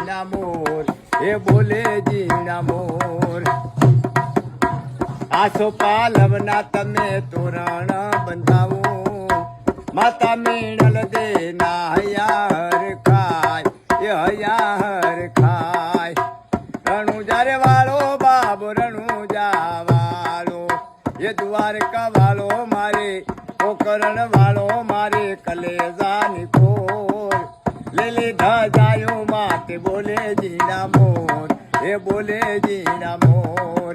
જીણા મોર એ બોલે જીણા મોર આસો પાલવના તમે તોરણ બંધાવો માતા મીણલ દે ના હયાર ખાય એ હયાર ખાય રણુજારે વાળો બાબો રણુજા વાળો એ દ્વારકા વાળો મારે પોકરણ વાળો મારે કલેજાની ખોર લીલી ધજાયો માતે બોલે જીણા મોર એ બોલે જીણા મોર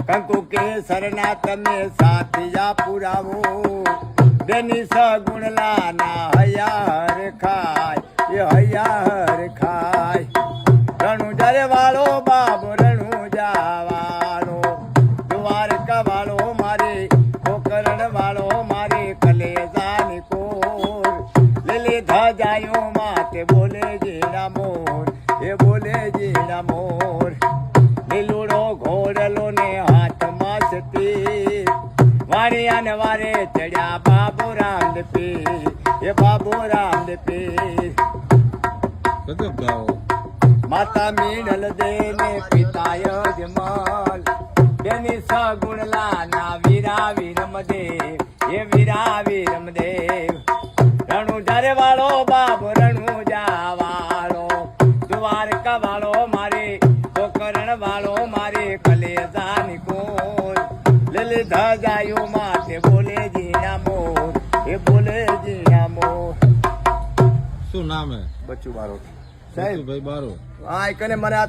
કંકુ કેસરના તમે સાથિયા પુરાવો બેની સગુણલા ના હયાર ખાય એ હયાર ખાય રણુજારે વાળો બાબો રણુજા વાળો દ્વારકા વાળો મારે પોકરણ વાળો મારે કલેજાની કોર લીલી ધજાયો માતે બોલે જીણા મોર એ બોલે જીણા મોર લીલુડો ઘોડલો ને હાથમાં સતી વાણિયાને વારે ચડ્યા બાબુ રામદેવ પીર એ બાબુ રામદેવ પીર માતા મીણલ દે ને પિતાય જમલ બેની સગુણલા ના વીરા વીરમદેવ એ વીરા વીરમદેવ રણુજારે વાળો બાબો રણુજા વાળો દ્વારકા વાળો મારે પોકરણ વાળો મારે કલેજાની કોર લીલી ધજાયો માતે બોલે જીણા મોર એ બોલે જીણા મોર શું નામ હે બચ્ચુ બારો સાહેબ ભાઈ બારો હા કને મને